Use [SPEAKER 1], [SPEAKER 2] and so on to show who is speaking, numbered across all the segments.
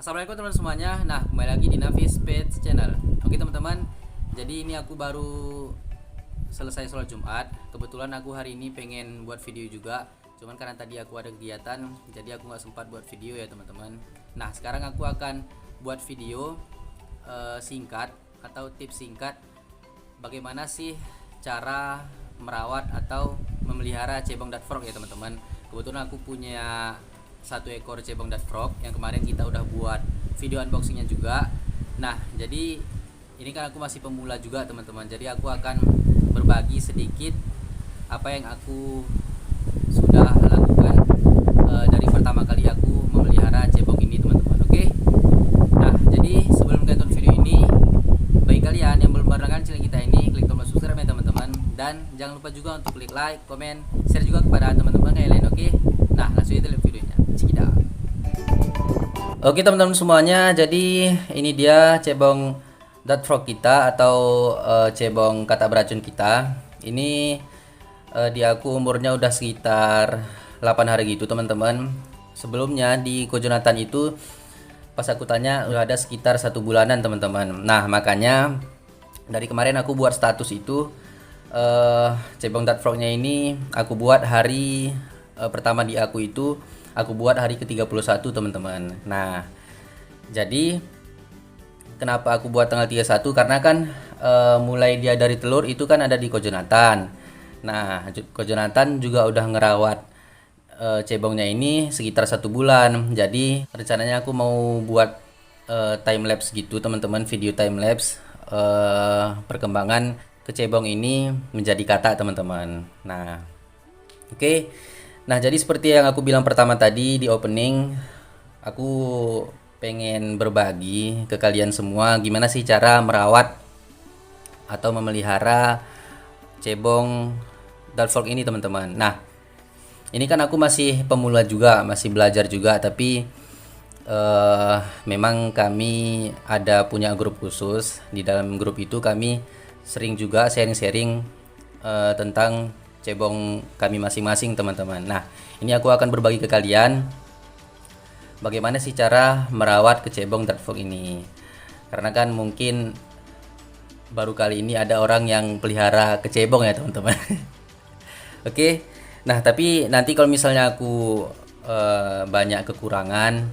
[SPEAKER 1] Assalamualaikum teman-teman semuanya. Nah, kembali lagi di Nafis Pet Channel. Oke teman-teman, jadi ini aku baru selesai sholat Jumat. Kebetulan aku hari ini pengen buat video juga, cuman karena tadi aku ada kegiatan, jadi aku nggak sempat buat video ya teman-teman. Nah, sekarang aku akan buat video singkat atau tips singkat bagaimana sih cara merawat atau memelihara cebong duck frog ya teman-teman. Kebetulan aku punya satu ekor cebong duck frog yang kemarin kita udah buat video unboxingnya juga. Nah, jadi ini kan aku masih pemula juga teman-teman, jadi aku akan berbagi sedikit apa yang aku sudah lakukan dari pertama kali aku memelihara cebong ini teman-teman. Oke. Nah, jadi sebelum kita tonton video ini, bagi kalian yang belum menekan channel kita ini, klik tombol subscribe ya teman-teman, dan jangan lupa juga untuk klik like, komen, share juga kepada teman-teman yang lain. Oke. Nah, langsung kita lihat videonya. Cikidang. Oke teman-teman semuanya, jadi ini dia cebong duck frog kita atau cebong katak beracun kita. Ini di aku umurnya udah sekitar 8 hari gitu teman-teman. Sebelumnya di Kojonatan itu pas aku tanya udah ada sekitar 1 bulanan teman-teman. Nah, makanya dari kemarin aku buat status itu cebong duck frognya ini aku buat hari pertama di aku itu aku buat hari ke-31 teman-teman. Nah, jadi kenapa aku buat tanggal 31? Karena kan mulai dia dari telur itu kan ada di Kojonatan. Nah, Kojonatan juga udah ngerawat cebongnya ini sekitar 1 bulan. Jadi rencananya aku mau buat time lapse gitu teman-teman, video time lapse perkembangan kecebong ini menjadi katak teman-teman. Nah, oke. Nah, jadi seperti yang aku bilang pertama tadi di opening, aku pengen berbagi ke kalian semua gimana sih cara merawat atau memelihara cebong duck frog ini teman-teman. Nah, ini kan aku masih pemula juga, masih belajar juga, tapi memang kami ada punya grup khusus. Di dalam grup itu kami sering juga sharing-sharing tentang cebong kami masing-masing teman-teman. Nah, ini aku akan berbagi ke kalian bagaimana sih cara merawat kecebong duck frog ini. Karena kan mungkin baru kali ini ada orang yang pelihara kecebong ya teman-teman. Oke. Nah, tapi nanti kalau misalnya aku banyak kekurangan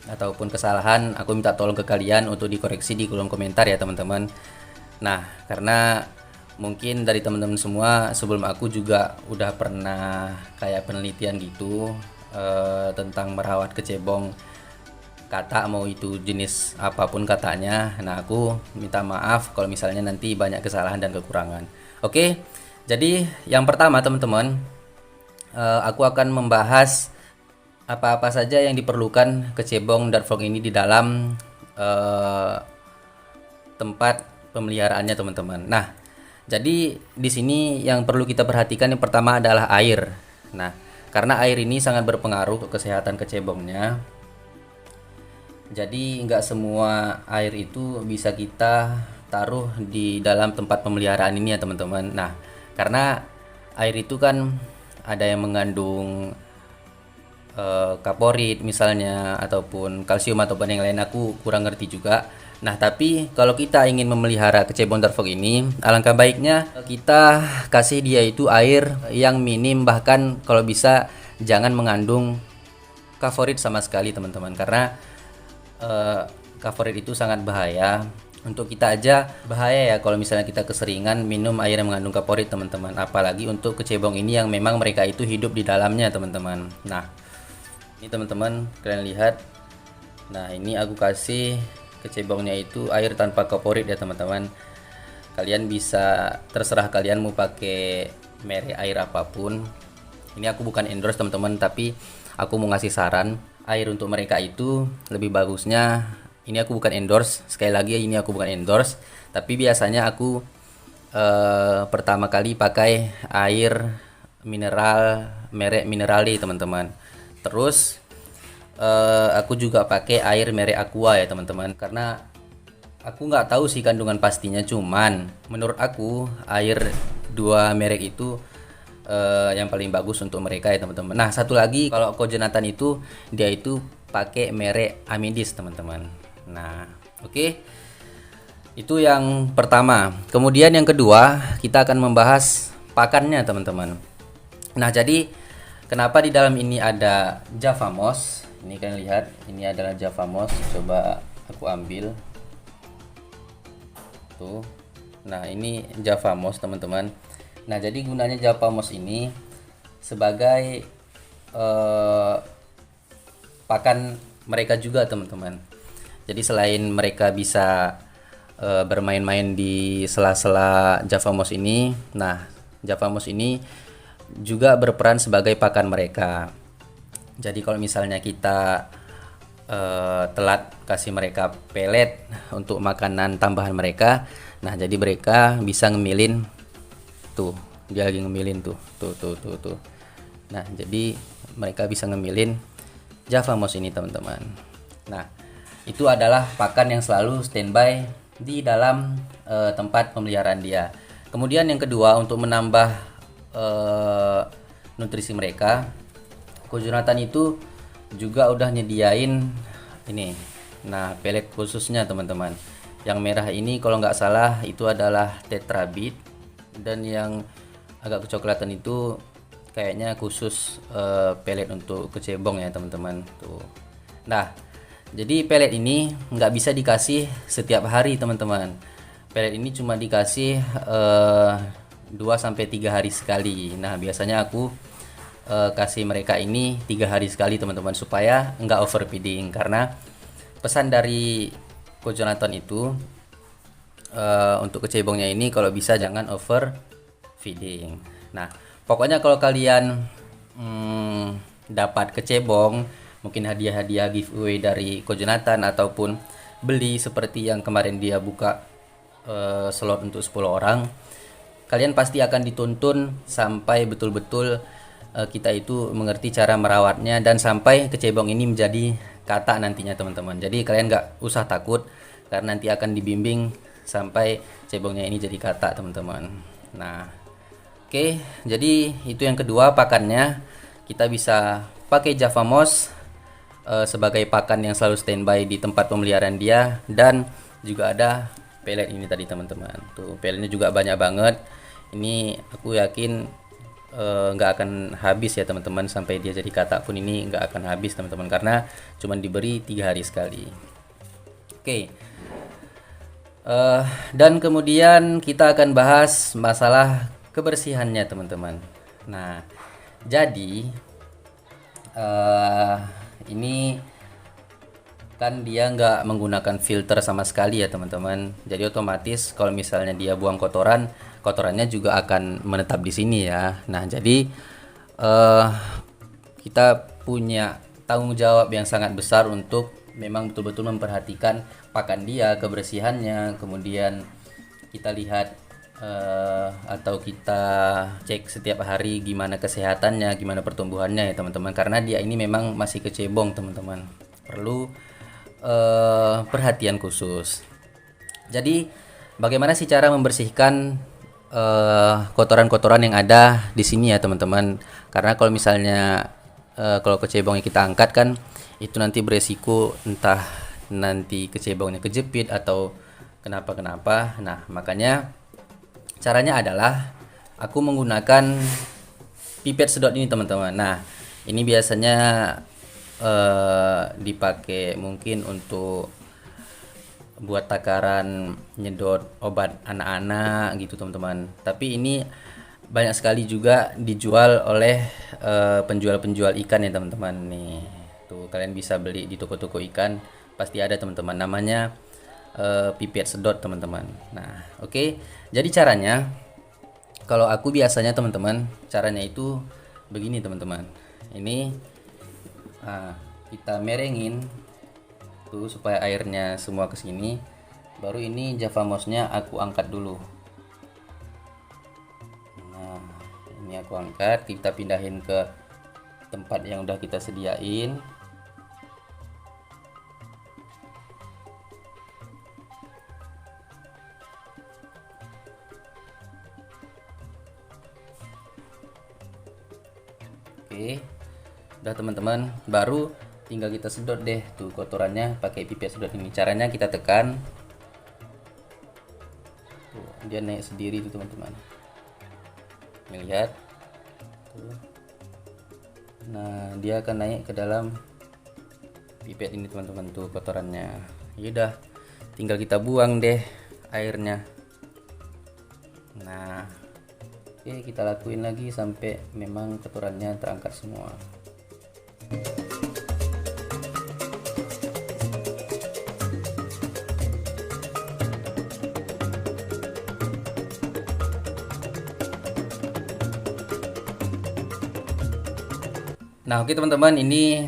[SPEAKER 1] ataupun kesalahan, aku minta tolong ke kalian untuk dikoreksi di kolom komentar ya teman-teman. Nah, karena mungkin dari teman-teman semua sebelum aku juga udah pernah kayak penelitian gitu tentang merawat kecebong katak, mau itu jenis apapun katanya. Nah, aku minta maaf kalau misalnya nanti banyak kesalahan dan kekurangan. Oke, jadi yang pertama teman-teman, aku akan membahas apa-apa saja yang diperlukan kecebong duck frog ini di dalam tempat pemeliharaannya teman-teman. Nah, jadi di sini yang perlu kita perhatikan yang pertama adalah air. Nah, karena air ini sangat berpengaruh ke kesehatan kecebongnya. Jadi nggak semua air itu bisa kita taruh di dalam tempat pemeliharaan ini ya teman-teman. Nah, karena air itu kan ada yang mengandung kaporit misalnya, ataupun kalsium ataupun yang lain, aku kurang ngerti juga. Nah, tapi kalau kita ingin memelihara kecebong duck frog ini, alangkah baiknya kita kasih dia itu air yang minim, bahkan kalau bisa jangan mengandung kaporit sama sekali teman-teman, karena kaporit itu sangat bahaya. Untuk kita aja bahaya ya kalau misalnya kita keseringan minum air yang mengandung kaporit teman-teman, apalagi untuk kecebong ini yang memang mereka itu hidup di dalamnya teman-teman. Nah, ini teman-teman kalian lihat. Nah, ini aku kasih kecebongnya itu air tanpa kaporit ya teman-teman. Kalian bisa, terserah kalian mau pakai merek air apapun. Ini aku bukan endorse teman-teman, tapi aku mau ngasih saran. Air untuk mereka itu lebih bagusnya, ini aku bukan endorse, sekali lagi ini aku bukan endorse, tapi biasanya aku pertama kali pakai air mineral merek Minerali teman-teman. Terus aku juga pakai air merek Aqua ya teman-teman, karena aku nggak tahu sih kandungan pastinya, cuman menurut aku air dua merek itu yang paling bagus untuk mereka ya teman-teman. Nah, satu lagi, kalau Kojonatan itu dia itu pakai merek Amidis teman-teman. Nah, oke. Itu yang pertama. Kemudian yang kedua, kita akan membahas pakannya teman-teman. Nah, jadi kenapa di dalam ini ada Java Moss? Ini kalian lihat, ini adalah Java Moss. Coba aku ambil. Tuh. Nah, ini Java Moss teman-teman. Nah, jadi gunanya Java Moss ini sebagai pakan mereka juga teman-teman. Jadi selain mereka bisa bermain-main di sela-sela Java Moss ini, nah Java Moss ini juga berperan sebagai pakan mereka. Jadi kalau misalnya kita telat kasih mereka pelet untuk makanan tambahan mereka, nah jadi mereka bisa ngemilin tuh, dia lagi ngemilin tuh. Nah jadi mereka bisa ngemilin Java Moss ini teman-teman. Nah itu adalah pakan yang selalu standby di dalam tempat pemeliharaan dia. Kemudian yang kedua, untuk menambah nutrisi mereka, Coach Jonathan itu juga udah nyediain ini. Nah pelet khususnya teman-teman. Yang merah ini kalau nggak salah itu adalah tetrabit, dan yang agak kecoklatan itu kayaknya khusus pelet untuk kecebong ya teman-teman tuh. Nah jadi pelet ini nggak bisa dikasih setiap hari teman-teman. Pelet ini cuma dikasih 2-3 hari sekali. Nah biasanya aku kasih mereka ini 3 hari sekali teman-teman, supaya nggak overfeeding. Karena pesan dari Coach Jonathan itu untuk kecebongnya ini kalau bisa jangan overfeeding. Nah pokoknya kalau kalian dapat kecebong, mungkin hadiah-hadiah giveaway dari Coach Jonathan, ataupun beli seperti yang kemarin dia buka slot untuk 10 orang, kalian pasti akan dituntun sampai betul-betul kita itu mengerti cara merawatnya, dan sampai kecebong ini menjadi kata nantinya teman-teman. Jadi kalian nggak usah takut, karena nanti akan dibimbing sampai cebongnya ini jadi kata teman-teman. Nah oke, jadi itu yang kedua pakannya. Kita bisa pakai Java Moss sebagai pakan yang selalu standby di tempat pemeliharaan dia, dan juga ada pelet ini tadi teman-teman. Tuh peletnya juga banyak banget. Ini aku yakin nggak akan habis ya teman-teman, sampai dia jadi kata pun ini nggak akan habis teman-teman, karena cuma diberi 3 hari sekali. Oke. Dan kemudian kita akan bahas masalah kebersihannya teman-teman. Nah jadi ini kan dia nggak menggunakan filter sama sekali ya teman-teman. Jadi otomatis kalau misalnya dia buang kotoran, kotorannya juga akan menetap di sini ya. Nah jadi kita punya tanggung jawab yang sangat besar untuk memang betul-betul memperhatikan pakan dia, kebersihannya. Kemudian kita lihat atau kita cek setiap hari gimana kesehatannya, gimana pertumbuhannya ya teman-teman. Karena dia ini memang masih kecebong teman-teman, perlu perhatian khusus. Jadi bagaimana sih cara membersihkan kotoran-kotoran yang ada di sini ya teman-teman? Karena kalau misalnya kalau kecebongnya kita angkat kan, itu nanti beresiko entah nanti kecebongnya kejepit atau kenapa-kenapa. Nah makanya caranya adalah aku menggunakan pipet sedot ini teman-teman. Nah ini biasanya dipakai mungkin untuk buat takaran nyedot obat anak-anak gitu teman-teman. Tapi ini banyak sekali juga dijual oleh penjual-penjual ikan ya teman-teman. Nih tuh kalian bisa beli di toko-toko ikan, pasti ada teman-teman, namanya pipet sedot teman-teman. Nah oke. Jadi caranya, kalau aku biasanya teman-teman, caranya itu begini teman-teman. Ini kita merengin tuh supaya airnya semua ke sini. Baru ini Java Moss-nya aku angkat dulu. Nah ini aku angkat, kita pindahin ke tempat yang udah kita sediain. Oke, udah teman-teman. Baru tinggal kita sedot deh tuh kotorannya pakai pipet sedot ini. Caranya kita tekan tuh, dia naik sendiri tuh teman-teman, lihat tuh. Nah dia akan naik ke dalam pipet ini teman-teman tuh kotorannya. Yaudah tinggal kita buang deh airnya. Nah oke, kita lakuin lagi sampai memang kotorannya terangkat semua. Nah oke teman-teman, ini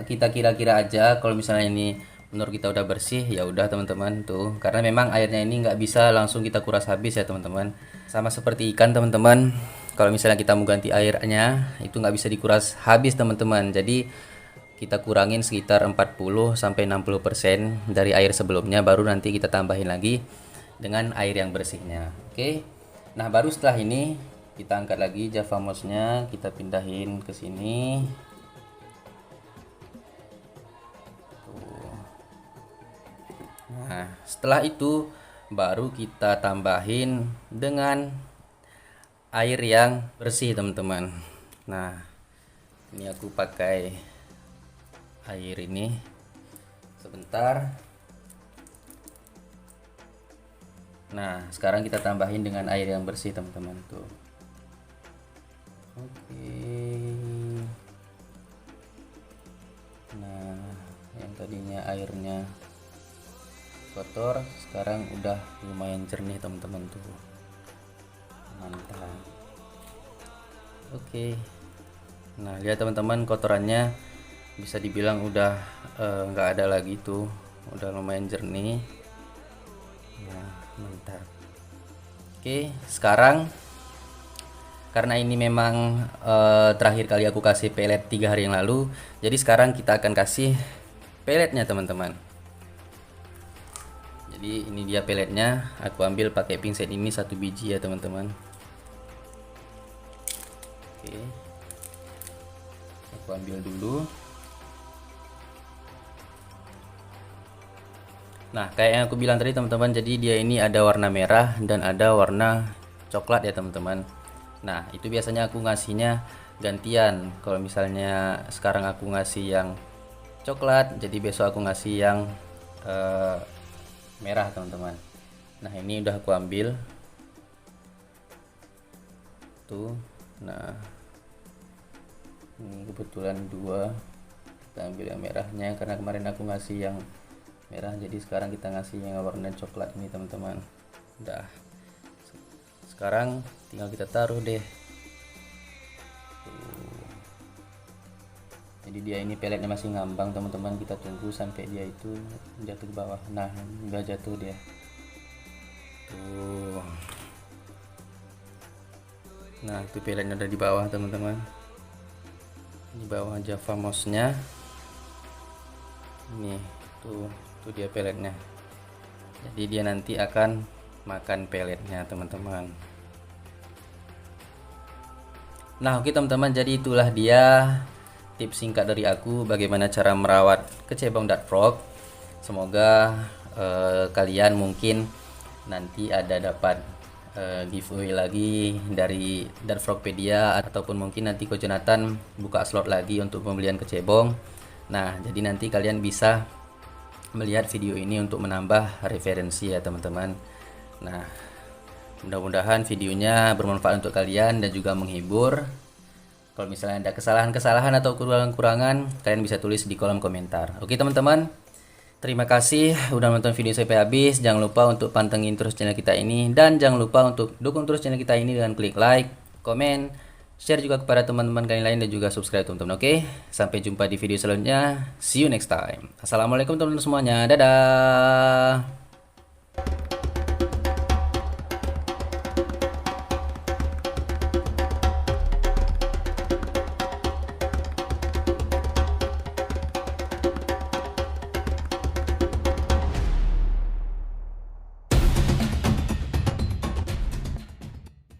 [SPEAKER 1] kita kira-kira aja kalau misalnya ini menurut kita udah bersih, ya udah teman-teman tuh, karena memang airnya ini nggak bisa langsung kita kuras habis ya teman-teman. Sama seperti ikan teman-teman, kalau misalnya kita mau ganti airnya itu nggak bisa dikuras habis teman-teman. Jadi kita kurangin sekitar 40 sampai 60% dari air sebelumnya, baru nanti kita tambahin lagi dengan air yang bersihnya. Oke. Nah baru setelah ini kita angkat lagi Java mouse-nya, kita pindahin ke sini. Tuh. Nah, setelah itu baru kita tambahin dengan air yang bersih, teman-teman. Nah, ini aku pakai air ini. Sebentar. Nah, sekarang kita tambahin dengan air yang bersih, teman-teman tuh. Oke. Nah, yang tadinya airnya kotor sekarang udah lumayan jernih teman-teman tuh. Mantap. Oke. Nah, lihat teman-teman, kotorannya bisa dibilang udah nggak ada lagi tuh. Udah lumayan jernih. Nah, mantap. Oke, sekarang karena ini memang terakhir kali aku kasih pelet 3 hari yang lalu, jadi sekarang kita akan kasih peletnya teman-teman. Jadi ini dia peletnya, aku ambil pakai pinset ini 1 biji ya teman-teman. Oke, aku ambil dulu. Nah kayak yang aku bilang tadi teman-teman, jadi dia ini ada warna merah dan ada warna coklat ya teman-teman. Nah itu biasanya aku ngasihnya gantian. Kalau misalnya sekarang aku ngasih yang coklat, jadi besok aku ngasih yang merah teman-teman. Nah ini udah aku ambil tuh. Nah ini kebetulan 2, kita ambil yang merahnya karena kemarin aku ngasih yang merah, jadi sekarang kita ngasih yang warna coklat ini teman-teman. Udah, sekarang tinggal kita taruh deh. Jadi dia ini peletnya masih ngambang teman-teman, kita tunggu sampai dia itu jatuh ke bawah. Nah udah jatuh dia tuh. Nah itu peletnya udah di bawah teman-teman, di bawah Java mouse-nya ini tuh dia peletnya. Jadi dia nanti akan makan peletnya teman-teman. Nah oke teman-teman, jadi itulah dia tips singkat dari aku bagaimana cara merawat kecebong Dart Frog. Semoga kalian mungkin nanti ada dapat giveaway lagi dari Dart Frogpedia, ataupun mungkin nanti Ko Jonathan buka slot lagi untuk pembelian kecebong. Nah jadi nanti kalian bisa melihat video ini untuk menambah referensi ya teman-teman. Nah mudah-mudahan videonya bermanfaat untuk kalian dan juga menghibur. Kalau misalnya ada kesalahan-kesalahan atau kekurangan-kekurangan, kalian bisa tulis di kolom komentar. Oke teman-teman, terima kasih udah nonton video sampai habis. Jangan lupa untuk pantengin terus channel kita ini, dan jangan lupa untuk dukung terus channel kita ini dengan klik like, komen, share juga kepada teman-teman kalian lain, dan juga subscribe teman-teman. Oke, sampai jumpa di video selanjutnya. See you next time. Assalamualaikum teman-teman semuanya. Dadah.